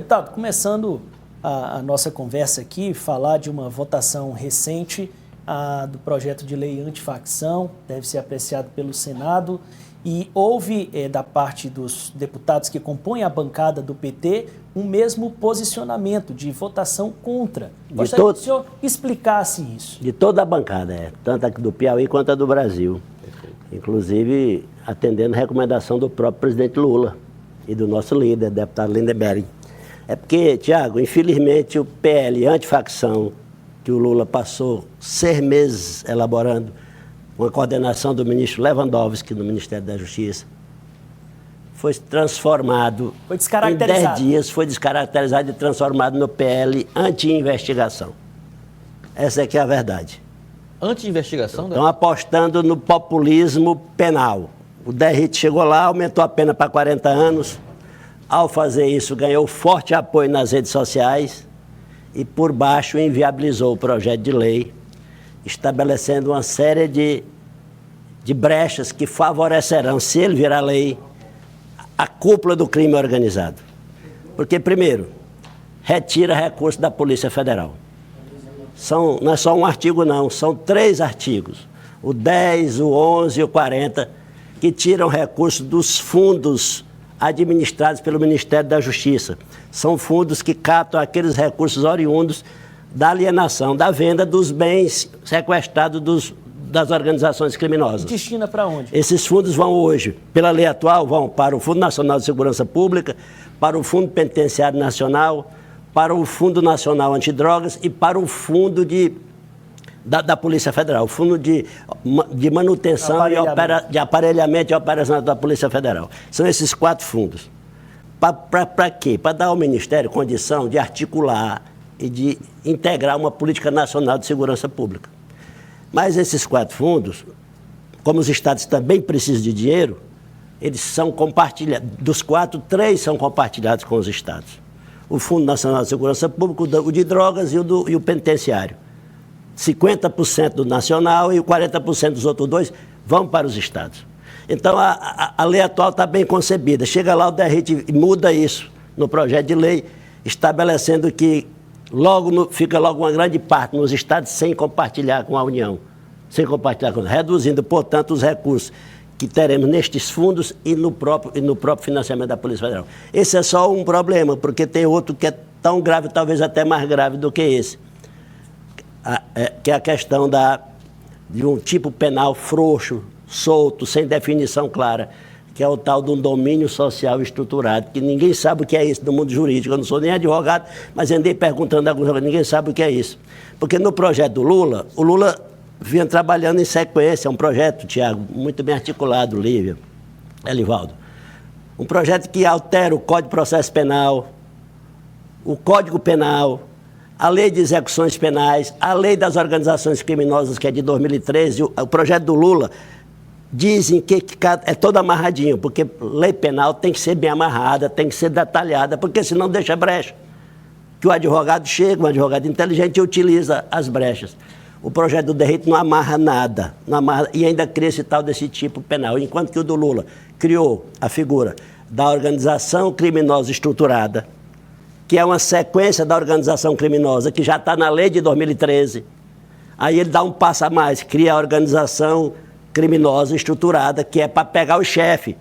Deputado, começando a nossa conversa aqui, falar de uma votação recente do projeto de lei antifacção, deve ser apreciado pelo Senado, e houve, da parte dos deputados que compõem a bancada do PT, um mesmo posicionamento de votação contra. Gostaria que o senhor explicasse isso. De toda a bancada, tanto a do Piauí quanto a do Brasil. Inclusive, atendendo a recomendação do próprio presidente Lula e do nosso líder, deputado Lindenberg. É porque, Tiago, infelizmente, o PL antifacção, que o Lula passou 6 meses elaborando, com a coordenação do ministro Lewandowski, no Ministério da Justiça, foi transformado, foi descaracterizado. Em 10 dias, foi descaracterizado e transformado no PL anti-investigação. Essa é que é a verdade. Anti-investigação? Estão apostando no populismo penal. O Derrite chegou lá, aumentou a pena para 40 anos. Ao fazer isso, ganhou forte apoio nas redes sociais e, por baixo, inviabilizou o projeto de lei, estabelecendo uma série de brechas que favorecerão, se ele virar lei, a cúpula do crime organizado. Porque, primeiro, retira recurso da Polícia Federal. Não é só um artigo, não, são 3 artigos. O 10, o 11 e o 40, que tiram recursos dos fundos administrados pelo Ministério da Justiça. São fundos que captam aqueles recursos oriundos da alienação, da venda dos bens sequestrados das organizações criminosas. E destina para onde? Esses fundos vão hoje, pela lei atual, vão para o Fundo Nacional de Segurança Pública, para o Fundo Penitenciário Nacional, para o Fundo Nacional Antidrogas e para o Fundo da Polícia Federal, o Fundo de manutenção de aparelhamento e operação da Polícia Federal. São esses 4 fundos. Para quê? Para dar ao Ministério condição de articular e de integrar uma política nacional de segurança pública. Mas esses 4 fundos, como os estados também precisam de dinheiro, eles são compartilhados. Dos 4, 3 são compartilhados com os estados. O Fundo Nacional de Segurança Pública, o de drogas e o penitenciário. 50% do nacional e 40% dos outros 2 vão para os estados. Então, a lei atual está bem concebida. Chega lá, o Derrite muda isso no projeto de lei, estabelecendo que fica logo uma grande parte nos estados sem compartilhar com a União, reduzindo, portanto, os recursos que teremos nestes fundos e no próprio financiamento da Polícia Federal. Esse é só um problema, porque tem outro que é tão grave, talvez até mais grave do que esse, que é a questão de um tipo penal frouxo, solto, sem definição clara, que é o tal de um domínio social estruturado, que ninguém sabe o que é isso no mundo jurídico. Eu não sou nem advogado, mas andei perguntando a alguns jogadores, ninguém sabe o que é isso. Porque no projeto do Lula, o Lula vinha trabalhando em sequência, um projeto, Tiago, muito bem articulado, Lívia, Elivaldo, um projeto que altera o Código de Processo Penal, o Código Penal, a Lei de Execuções Penais, a Lei das Organizações Criminosas, que é de 2013, o projeto do Lula, dizem que é todo amarradinho, porque lei penal tem que ser bem amarrada, tem que ser detalhada, porque senão deixa brecha. Que o advogado chega, um advogado inteligente, e utiliza as brechas. O projeto do Derrite não amarra nada, e ainda cria esse tal desse tipo penal, enquanto que o do Lula criou a figura da organização criminosa estruturada, que é uma sequência da organização criminosa, que já está na lei de 2013. Aí ele dá um passo a mais, cria a organização criminosa estruturada, que é para pegar o chefe,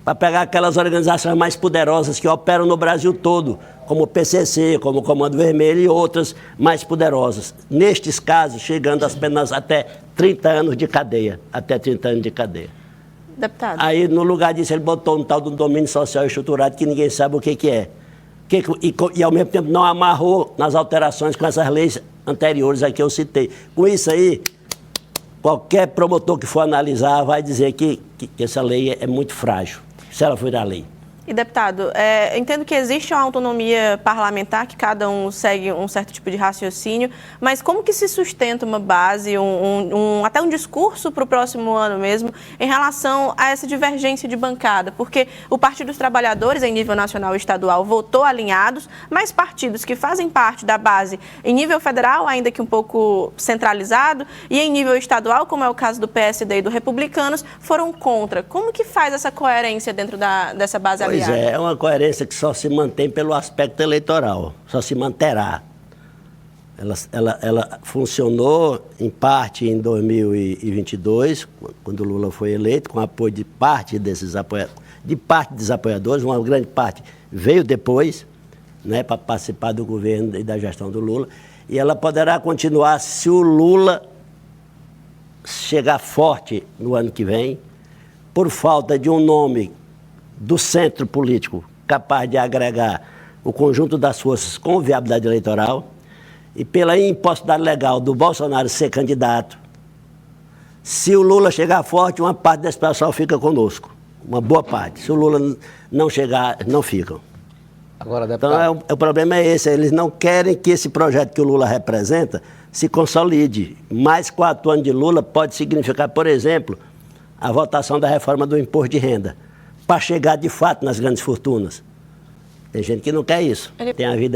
para pegar aquelas organizações mais poderosas que operam no Brasil todo, como o PCC, como o Comando Vermelho e outras mais poderosas. Nestes casos, chegando às penas até 30 anos de cadeia. Até 30 anos de cadeia. Deputado. Aí, no lugar disso, ele botou um tal do domínio social estruturado que ninguém sabe o que é. E, ao mesmo tempo, não amarrou nas alterações com essas leis anteriores a que eu citei. Com isso aí, qualquer promotor que for analisar vai dizer que essa lei é muito frágil, se ela for a lei. E, deputado, entendo que existe uma autonomia parlamentar, que cada um segue um certo tipo de raciocínio, mas como que se sustenta uma base, até um discurso para o próximo ano mesmo, em relação a essa divergência de bancada? Porque o Partido dos Trabalhadores, em nível nacional e estadual, votou alinhados, mas partidos que fazem parte da base em nível federal, ainda que um pouco centralizado, e em nível estadual, como é o caso do PSD e do Republicanos, foram contra. Como que faz essa coerência dentro dessa base alinhada? Pois é uma coerência que só se mantém pelo aspecto eleitoral, só se manterá. Ela funcionou, em parte, em 2022, quando o Lula foi eleito, com apoio de parte dos apoiadores, uma grande parte veio depois, né, para participar do governo e da gestão do Lula, e ela poderá continuar se o Lula chegar forte no ano que vem, por falta de um nome do centro político capaz de agregar o conjunto das forças com viabilidade eleitoral, e pela impossibilidade legal do Bolsonaro ser candidato. Se o Lula chegar forte, uma parte desse pessoal fica conosco, uma boa parte. Se o Lula não chegar, não ficam. Agora, deputado... Então, o problema é esse, eles não querem que esse projeto que o Lula representa se consolide. Mais 4 anos de Lula pode significar, por exemplo, a votação da reforma do imposto de renda, para chegar de fato nas grandes fortunas. Tem gente que não quer isso. Tem havido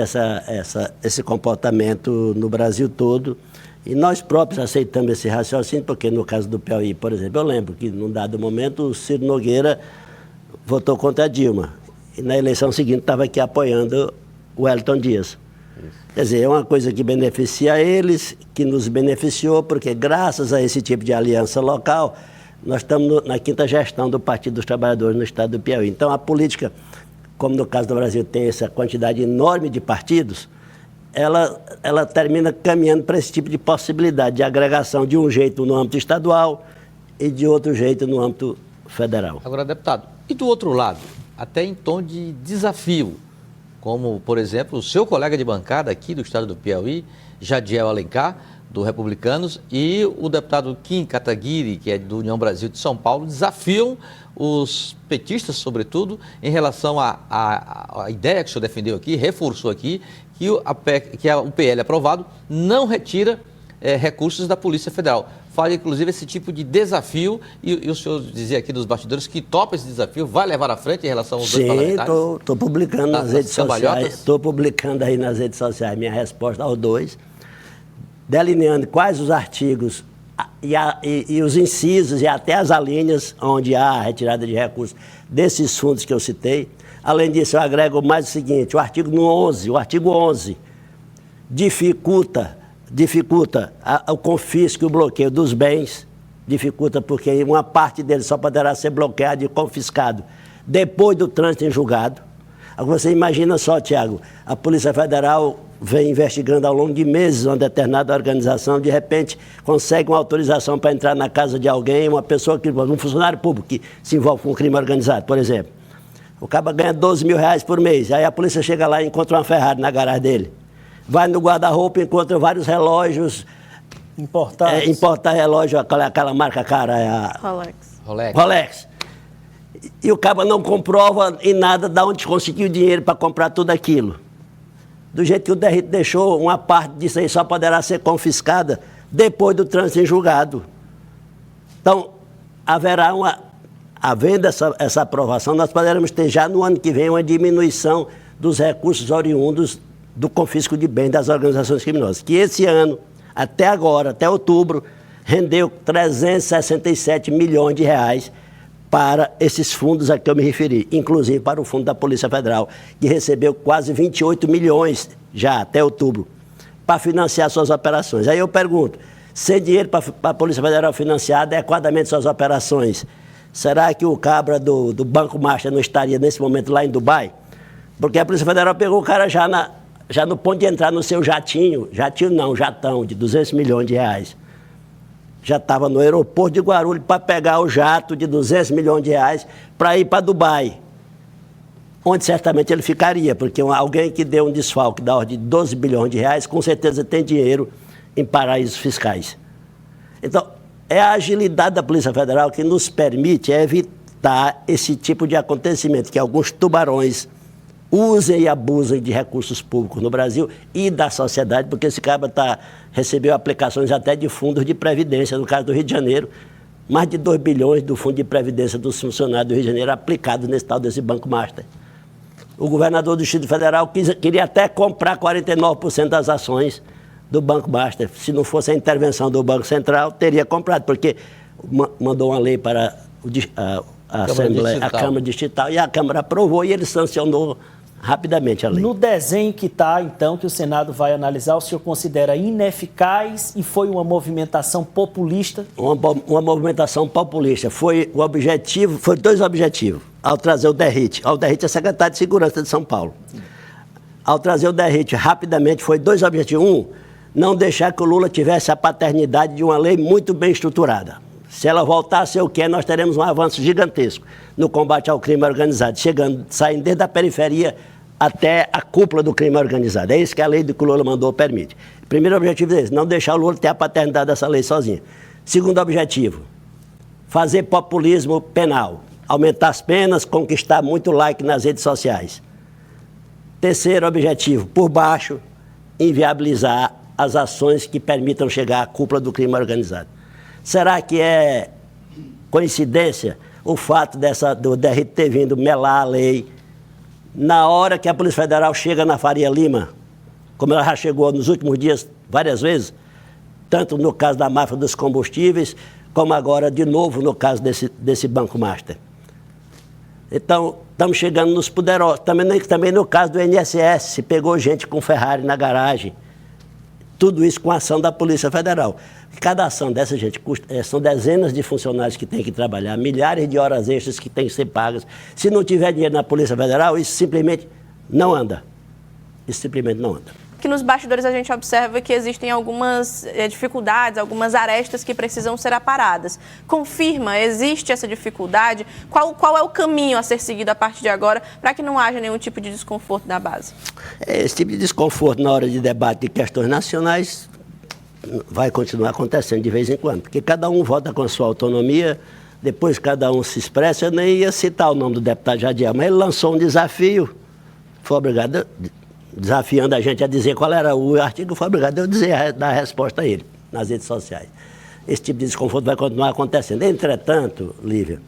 esse comportamento no Brasil todo. E nós próprios aceitamos esse raciocínio, porque no caso do Piauí, por exemplo, eu lembro que num dado momento o Ciro Nogueira votou contra a Dilma. E na eleição seguinte estava aqui apoiando o Wellington Dias. Quer dizer, é uma coisa que beneficia eles, que nos beneficiou, porque graças a esse tipo de aliança local, nós estamos na 5ª gestão do Partido dos Trabalhadores no estado do Piauí. Então a política, como no caso do Brasil tem essa quantidade enorme de partidos, ela termina caminhando para esse tipo de possibilidade de agregação de um jeito no âmbito estadual e de outro jeito no âmbito federal. Agora, deputado, e do outro lado, até em tom de desafio, como, por exemplo, o seu colega de bancada aqui do estado do Piauí, Jadiel Alencar, do Republicanos, e o deputado Kim Kataguiri, que é do União Brasil de São Paulo, desafiam os petistas, sobretudo, em relação à ideia que o senhor defendeu aqui, reforçou aqui, que o PL aprovado não retira recursos da Polícia Federal. Fala, inclusive, esse tipo de desafio, e o senhor dizia aqui dos bastidores que topa esse desafio, vai levar à frente em relação aos dois parlamentares? Sim, estou publicando nas redes sociais, estou publicando aí nas redes sociais minha resposta aos dois, delineando quais os artigos e os incisos e até as alíneas onde há a retirada de recursos desses fundos que eu citei. Além disso, eu agrego mais o seguinte, o artigo 11 dificulta o confisco e o bloqueio dos bens, dificulta porque uma parte deles só poderá ser bloqueado e confiscado depois do trânsito em julgado. Agora você imagina só, Tiago, a Polícia Federal vem investigando ao longo de meses uma determinada organização, de repente consegue uma autorização para entrar na casa de alguém, uma pessoa, um funcionário público que se envolve com um crime organizado, por exemplo. O cara ganha 12 mil reais por mês, aí a polícia chega lá e encontra uma Ferrari na garagem dele. Vai no guarda-roupa e encontra vários relógios importados. Importar relógio, aquela marca cara, Rolex. E o cara não comprova em nada de onde conseguiu dinheiro para comprar tudo aquilo. Do jeito que o Derrito deixou, uma parte disso aí só poderá ser confiscada depois do trânsito em julgado. Então, havendo essa aprovação, nós poderemos ter já no ano que vem uma diminuição dos recursos oriundos do confisco de bens das organizações criminosas, que esse ano, até agora, até outubro, rendeu 367 milhões de reais para esses fundos a que eu me referi, inclusive para o fundo da Polícia Federal, que recebeu quase 28 milhões já até outubro, para financiar suas operações. Aí eu pergunto, sem dinheiro para a Polícia Federal financiar adequadamente suas operações, será que o cabra do Banco Master não estaria nesse momento lá em Dubai? Porque a Polícia Federal pegou o cara já no ponto de entrar no seu jatão de 200 milhões de reais. Já estava no aeroporto de Guarulhos para pegar o jato de 200 milhões de reais para ir para Dubai, onde certamente ele ficaria, porque alguém que deu um desfalque da ordem de 12 bilhões de reais, com certeza tem dinheiro em paraísos fiscais. Então, é a agilidade da Polícia Federal que nos permite evitar esse tipo de acontecimento, que alguns tubarões usem e abusem de recursos públicos no Brasil e da sociedade, porque esse cara recebeu aplicações até de fundos de previdência, no caso do Rio de Janeiro, mais de 2 bilhões do fundo de previdência dos funcionários do Rio de Janeiro aplicados nesse tal desse Banco Master. O governador do Distrito Federal queria até comprar 49% das ações do Banco Master. Se não fosse a intervenção do Banco Central, teria comprado, porque mandou uma lei para a Câmara Distrital, e a Câmara aprovou e ele sancionou rapidamente a lei. No desenho que está, então, que o Senado vai analisar, o senhor considera ineficaz e foi uma movimentação populista? Uma movimentação populista. Foi dois objetivos ao trazer o Derrite. O Derrite é secretário de Segurança de São Paulo. Ao trazer o Derrite rapidamente, foi dois objetivos. Um, não deixar que o Lula tivesse a paternidade de uma lei muito bem estruturada. Se ela voltar a ser o que é, nós teremos um avanço gigantesco no combate ao crime organizado, saindo desde a periferia até a cúpula do crime organizado. É isso que a lei do que o Lula mandou permite. Primeiro objetivo é esse, não deixar o Lula ter a paternidade dessa lei sozinho. Segundo objetivo, fazer populismo penal, aumentar as penas, conquistar muito like nas redes sociais. Terceiro objetivo, por baixo, inviabilizar as ações que permitam chegar à cúpula do crime organizado. Será que é coincidência o fato do Derrite ter vindo melar a lei na hora que a Polícia Federal chega na Faria Lima, como ela já chegou nos últimos dias várias vezes, tanto no caso da máfia dos combustíveis, como agora de novo no caso desse Banco Master? Então, estamos chegando nos poderosos. Também no caso do INSS, se pegou gente com Ferrari na garagem. Tudo isso com a ação da Polícia Federal. Cada ação dessa, gente, são dezenas de funcionários que têm que trabalhar, milhares de horas extras que têm que ser pagas. Se não tiver dinheiro na Polícia Federal, isso simplesmente não anda. Isso simplesmente não anda. Que nos bastidores a gente observa que existem algumas dificuldades, algumas arestas que precisam ser aparadas. Confirma, existe essa dificuldade? Qual é o caminho a ser seguido a partir de agora para que não haja nenhum tipo de desconforto na base? Esse tipo de desconforto na hora de debate de questões nacionais vai continuar acontecendo de vez em quando, porque cada um vota com a sua autonomia, depois cada um se expressa. Eu nem ia citar o nome do deputado Jadiel, mas ele lançou um desafio, foi obrigado, desafiando a gente a dizer qual era o artigo, foi obrigado a dar a resposta a ele nas redes sociais. Esse tipo de desconforto vai continuar acontecendo. Entretanto, Lívia,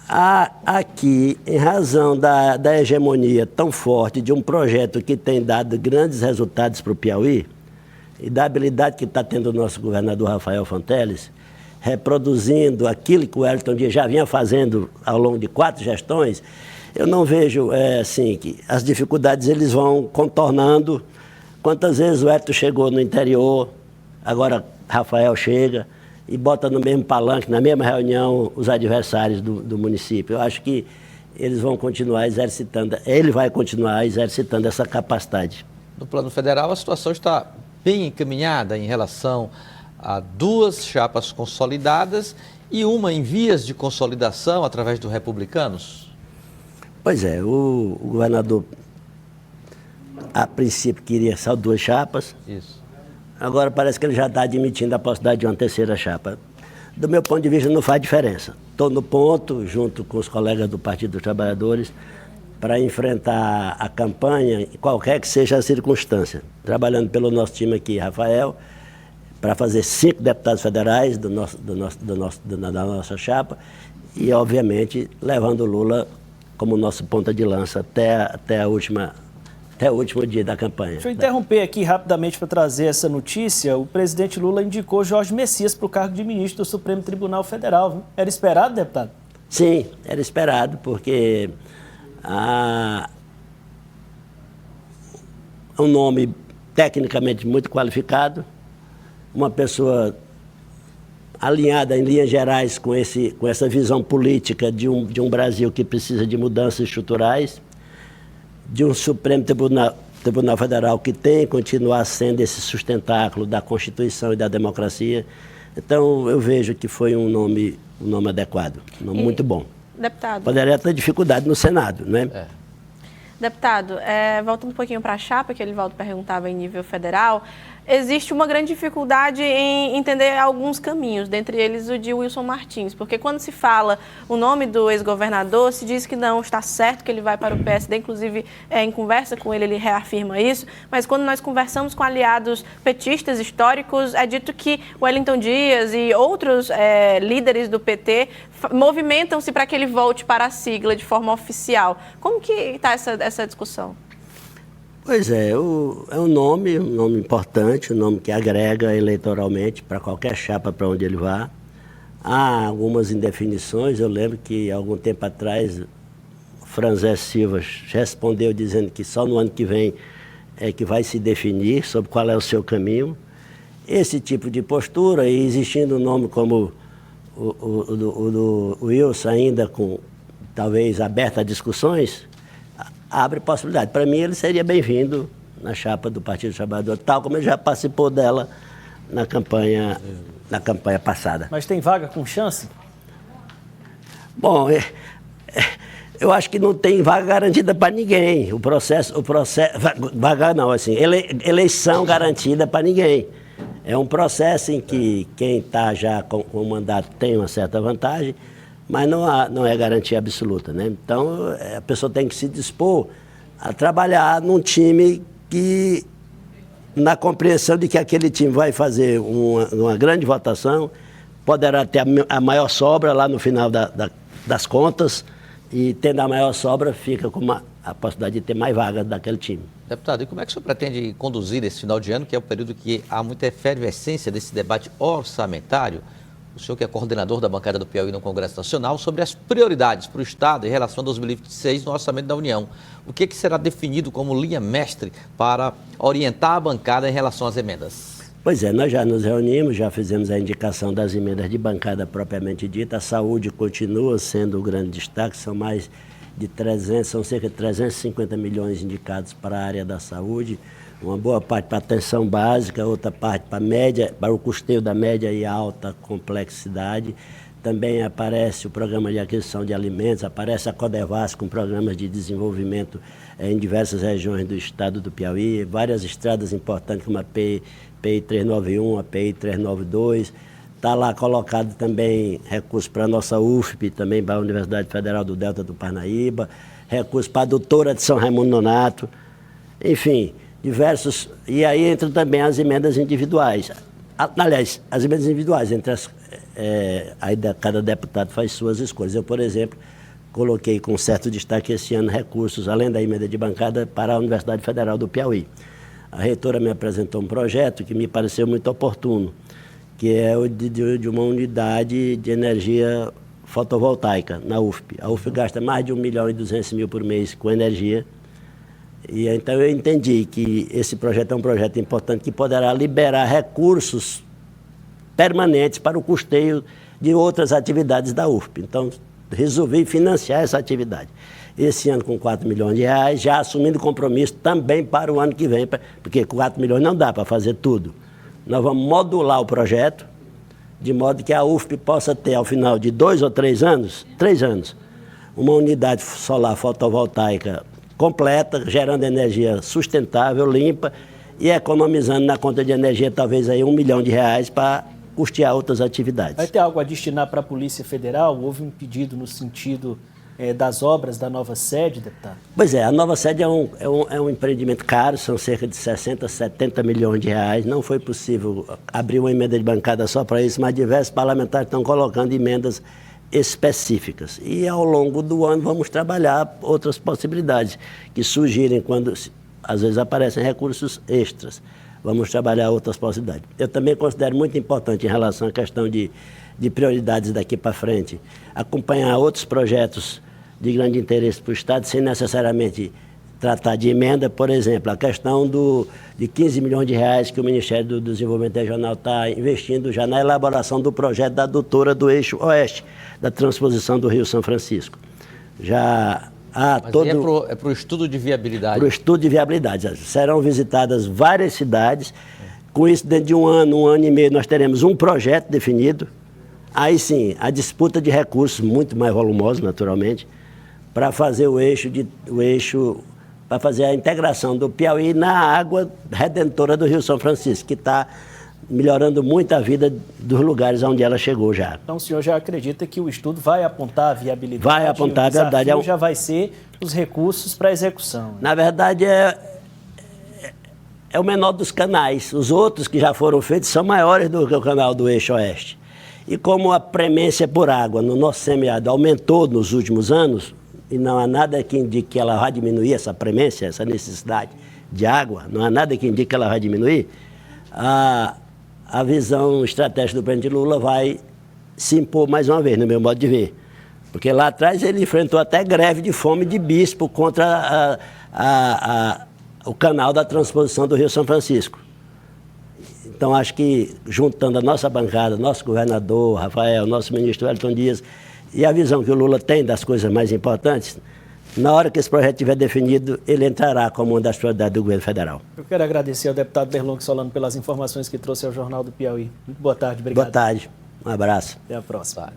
há aqui, em razão da hegemonia tão forte de um projeto que tem dado grandes resultados para o Piauí, e da habilidade que está tendo o nosso governador Rafael Fonteles, reproduzindo aquilo que o Wellington Dias já vinha fazendo ao longo de 4 gestões, eu não vejo assim, que as dificuldades eles vão contornando. Quantas vezes o Wellington chegou no interior, agora Rafael chega e bota no mesmo palanque, na mesma reunião, os adversários do município. Eu acho que eles vão continuar exercitando, ele vai continuar exercitando essa capacidade. No plano federal, a situação está bem encaminhada em relação a 2 chapas consolidadas e uma em vias de consolidação através dos republicanos? Pois é, o governador, a princípio, queria só 2 chapas. Isso. Agora parece que ele já está admitindo a possibilidade de uma 3ª chapa. Do meu ponto de vista, não faz diferença. Estou no ponto, junto com os colegas do Partido dos Trabalhadores, para enfrentar a campanha, qualquer que seja a circunstância. Trabalhando pelo nosso time aqui, Rafael, para fazer 5 deputados federais da nossa chapa e, obviamente, levando o Lula como nosso ponta de lança até o último dia da campanha. Deixa eu interromper aqui rapidamente para trazer essa notícia. O presidente Lula indicou Jorge Messias para o cargo de ministro do Supremo Tribunal Federal. Viu? Era esperado, deputado? Sim, era esperado, porque um nome tecnicamente muito qualificado, uma pessoa alinhada em linhas gerais com essa visão política de um Brasil que precisa de mudanças estruturais, de um Supremo Tribunal Federal que tem que continuar sendo esse sustentáculo da Constituição e da democracia. Então, eu vejo que foi um nome adequado, um nome muito bom. Deputado. Poderia ter dificuldade no Senado, né? Deputado, voltando um pouquinho para a chapa, que ele perguntava em nível federal, existe uma grande dificuldade em entender alguns caminhos, dentre eles o de Wilson Martins, porque quando se fala o nome do ex-governador, se diz que não está certo que ele vai para o PSD, inclusive em conversa com ele reafirma isso, mas quando nós conversamos com aliados petistas históricos, é dito que Wellington Dias e outros líderes do PT movimentam-se para que ele volte para a sigla de forma oficial. Como que está essa discussão? Pois é, é um nome importante, um nome que agrega eleitoralmente para qualquer chapa para onde ele vá. Há algumas indefinições. Eu lembro que, algum tempo atrás, o Franzé Silva respondeu dizendo que só no ano que vem é que vai se definir sobre qual é o seu caminho. Esse tipo de postura, e existindo um nome como o do Wilson, ainda com, talvez, aberto a discussões, abre possibilidade. Para mim, ele seria bem-vindo na chapa do Partido Trabalhador, tal como ele já participou dela na campanha passada. Mas tem vaga com chance? Bom, eu acho que não tem vaga garantida para ninguém. Vaga não, assim, eleição garantida para ninguém. É um processo em que quem está já com o mandato tem uma certa vantagem, mas não é garantia absoluta, né? Então, a pessoa tem que se dispor a trabalhar num time que, na compreensão de que aquele time vai fazer uma grande votação, poderá ter a maior sobra lá no final das contas, e tendo a maior sobra, fica com a possibilidade de ter mais vagas daquele time. Deputado, e como é que o senhor pretende conduzir esse final de ano, que é o período que há muita efervescência desse debate orçamentário, o senhor que é coordenador da bancada do Piauí no Congresso Nacional, sobre as prioridades para o Estado em relação a 2026 no orçamento da União? O que será definido como linha mestre para orientar a bancada em relação às emendas? Pois é, nós já nos reunimos, já fizemos a indicação das emendas de bancada propriamente dita. A saúde continua sendo o grande destaque, são cerca de 350 milhões indicados para a área da saúde, uma boa parte para a atenção básica, outra parte para o custeio da média e alta complexidade. Também aparece o programa de aquisição de alimentos, aparece a Codevasf com programas de desenvolvimento em diversas regiões do estado do Piauí, várias estradas importantes como a PI 391, a PI 392. Está lá colocado também recursos para a nossa UFP, também para a Universidade Federal do Delta do Parnaíba, recursos para a Doutora de São Raimundo Nonato, enfim, diversos. E aí entram também as emendas individuais. Aliás, as emendas individuais, aí cada deputado faz suas escolhas. Eu, por exemplo, coloquei com certo destaque esse ano recursos, além da emenda de bancada, para a Universidade Federal do Piauí. A reitora me apresentou um projeto que me pareceu muito oportuno, que é o de uma unidade de energia fotovoltaica na UFP. A UFP gasta mais de 1.200.000 por mês com energia. E então eu entendi que esse projeto é um projeto importante que poderá liberar recursos permanentes para o custeio de outras atividades da UFP. Então, resolvi financiar essa atividade. Esse ano com 4 milhões de reais, já assumindo compromisso também para o ano que vem, porque com 4 milhões não dá para fazer tudo. Nós vamos modular o projeto, de modo que a UFP possa ter, ao final de 2 ou 3 anos, uma unidade solar fotovoltaica completa, gerando energia sustentável, limpa e economizando na conta de energia talvez aí R$1 milhão para custear outras atividades. Vai ter algo a destinar para a Polícia Federal? Houve um pedido no sentido das obras da nova sede, deputado? Pois é, a nova sede é um empreendimento caro, são cerca de 60, 70 milhões de reais. Não foi possível abrir uma emenda de bancada só para isso, mas diversos parlamentares estão colocando emendas específicas. E ao longo do ano vamos trabalhar outras possibilidades que surgirem quando, às vezes, aparecem recursos extras. Vamos trabalhar outras possibilidades. Eu também considero muito importante em relação à questão de prioridades daqui para frente, acompanhar outros projetos de grande interesse para o Estado, sem necessariamente tratar de emenda. Por exemplo, a questão de 15 milhões de reais que o Ministério do Desenvolvimento Regional está investindo já na elaboração do projeto da adutora do Eixo Oeste, da transposição do Rio São Francisco. Já há todo... É para o estudo de viabilidade? Para o estudo de viabilidade. Serão visitadas várias cidades. Com isso, dentro de um ano e meio, nós teremos um projeto definido. Aí sim, a disputa de recursos muito mais volumosos, naturalmente, para fazer para fazer a integração do Piauí na água redentora do Rio São Francisco, que está melhorando muito a vida dos lugares onde ela chegou já. Então o senhor já acredita que o estudo vai apontar a viabilidade? Vai apontar a viabilidade. O desafio já vai ser os recursos para a execução. Na verdade, é o menor dos canais. Os outros que já foram feitos são maiores do que o canal do Eixo Oeste. E como a premência por água no nosso semiárido aumentou nos últimos anos, e não há nada que indique que ela vai diminuir essa premência, essa necessidade de água, não há nada que indique que ela vai diminuir, a visão estratégica do presidente Lula vai se impor mais uma vez, no meu modo de ver. Porque lá atrás ele enfrentou até greve de fome de bispo contra o canal da transposição do Rio São Francisco. Então, acho que, juntando a nossa bancada, nosso governador, Rafael, nosso ministro Wellington Dias, e a visão que o Lula tem das coisas mais importantes, na hora que esse projeto estiver definido, ele entrará como uma das prioridades do governo federal. Eu quero agradecer ao deputado Berlong Solano pelas informações que trouxe ao Jornal do Piauí. Muito boa tarde, obrigado. Boa tarde, um abraço. Até a próxima.